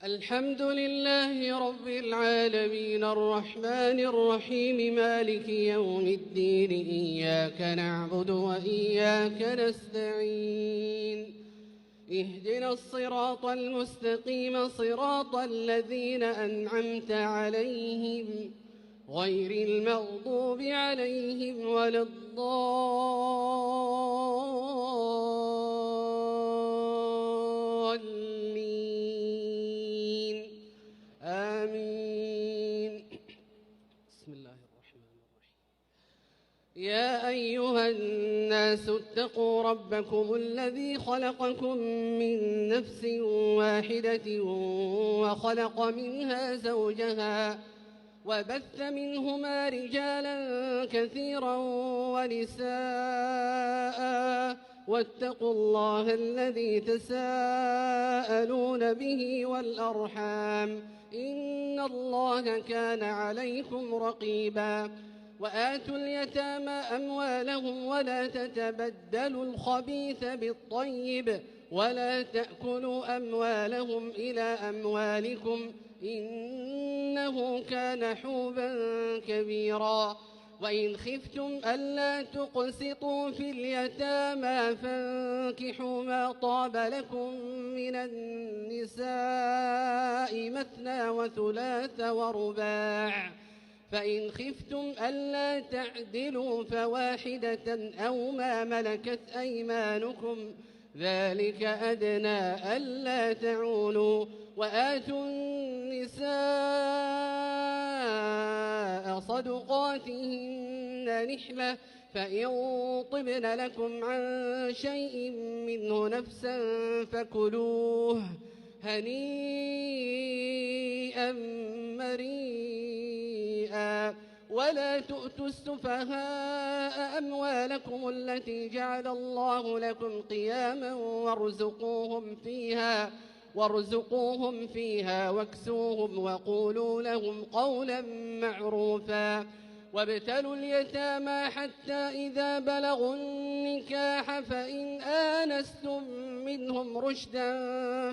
الحمد لله رب العالمين الرحمن الرحيم مالك يوم الدين إياك نعبد وإياك نستعين اهدنا الصراط المستقيم صراط الذين أنعمت عليهم غير المغضوب عليهم ولا الضالين آمين. بسم الله الرحمن الرحيم. يا أيها الناس اتقوا ربكم الذي خلقكم من نفس واحدة وخلق منها زوجها وبث منهما رجالا كثيرا ونساء واتقوا الله الذي تساءلون به والأرحام إن الله كان عليكم رقيبا. وآتوا اليتامى أموالهم ولا تتبدلوا الخبيث بالطيب ولا تأكلوا أموالهم إلى أموالكم إنه كان حوبا كبيرا. وإن خفتم ألا تقسطوا في اليتامى فانكحوا ما طاب لكم من النساء مثنى وثلاث ورباع فإن خفتم ألا تعدلوا فواحدة أو ما ملكت أيمانكم ذلك أدنى ألا تعولوا. وآتوا النساء صدقاتهن نحلة فإن طبن لكم عن شيء منه نفسا فكلوه هنيئا مريئا. ولا تؤتوا السفهاء أموالكم التي جعل الله لكم قياما وارزقوهم فيها واكسوهم وقولوا لهم قولا معروفا. وابتلوا اليتامى حتى إذا بلغوا النكاح فإن آنستم منهم رشدا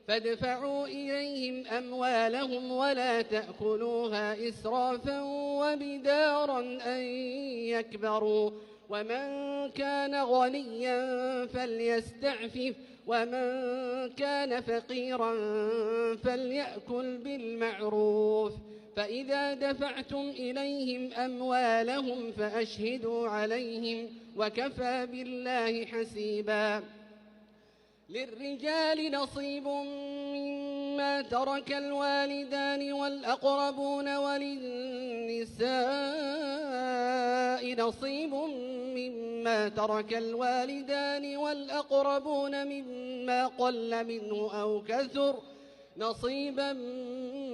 فادفعوا إليهم أموالهم ولا تأكلوها إسرافا وبدارا أن يكبروا. ومن كان غنيا فليستعفف ومن كان فقيرا فليأكل بالمعروف. فإذا دفعتم إليهم أموالهم فأشهدوا عليهم وكفى بالله حسيبا. للرجال نصيب مما ترك الوالدان والأقربون وللنساء نصيب مما ترك الوالدان والأقربون مما قل منه أو كثر نصيبا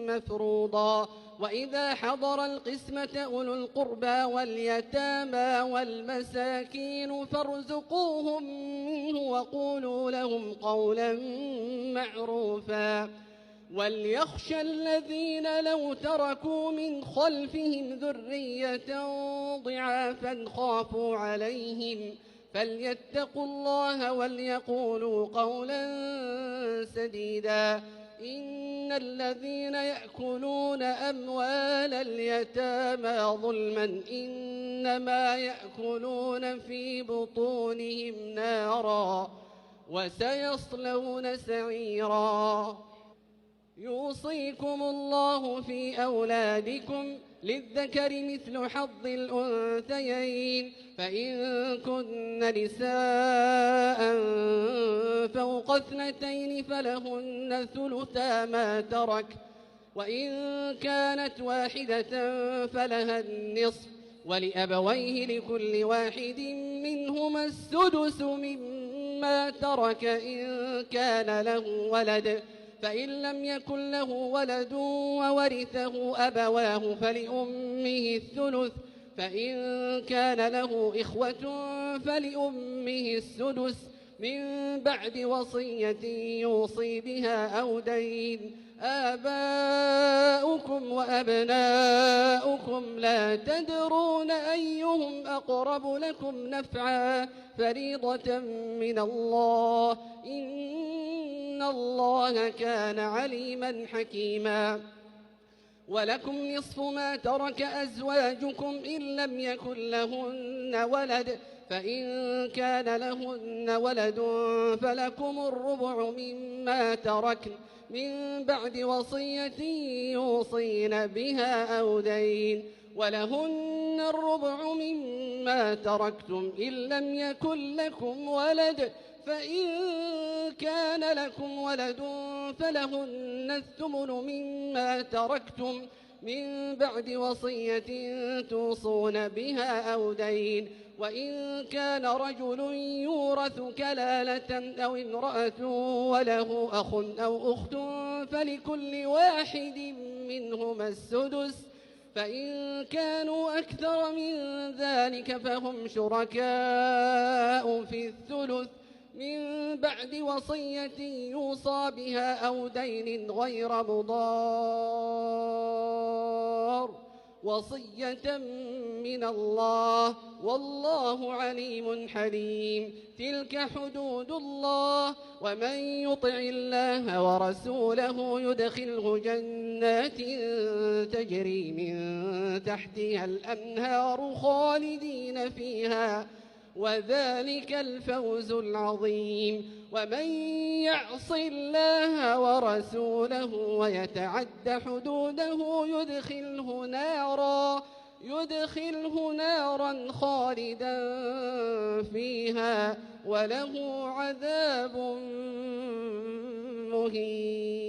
مفروضا. وإذا حضر القسمة أولو القربى واليتامى والمساكين فارزقوهم منه وقولوا لهم قولا معروفا. وليخشى الذين لو تركوا من خلفهم ذرية ضعافا خافوا عليهم فليتقوا الله وليقولوا قولا سديدا. إن الذين يأكلون أموال اليتامى ظلما إنما يأكلون في بطونهم نارا وسيصلون سعيرا. يوصيكم الله في أولادكم للذكر مثل حظ الأنثيين فإن كن نساء فوق 2 فلهن ثلثا ما ترك وإن كانت واحدة فلها النصف ولأبويه لكل واحد منهما السدس مما ترك إن كان له ولد فإن لم يكن له ولد وورثه أبواه فلأمه الثلث فإن كان له إخوة فلأمه السدس من بعد وصية يوصي بها أو دين. آباؤكم وأبناؤكم لا تدرون أيهم أقرب لكم نفعا فريضة من الله إن إن الله كان عليما حكيما. ولكم نصف ما ترك أزواجكم إن لم يكن لهن ولد، فإن كان لهن ولد فلكم الربع مما تركن من بعد وصية يوصين بها أو دين، ولهن الربع مما تركتم إن لم يكن لكم ولد، فإن كان لكم ولد فلهن الثمن مما تركتم من بعد وصية توصون بها أو دين، وإن كان رجل يورث كلالة أو امرأة وله أخ أو أخت فلكل واحد منهما السدس، فإن كانوا أكثر من ذلك فهم شركاء في الثلث من بعد وصية يوصى بها أو دين غير مضار، وصية من الله والله عليم حليم. تلك حدود الله، ومن يطع الله ورسوله يدخله جنات تجري من تحتها الأنهار خالدين فيها، وذلك الفوز العظيم. ومن يعص الله ورسوله ويتعد حدوده يدخله نارا خالدا فيها وله عذاب مهين.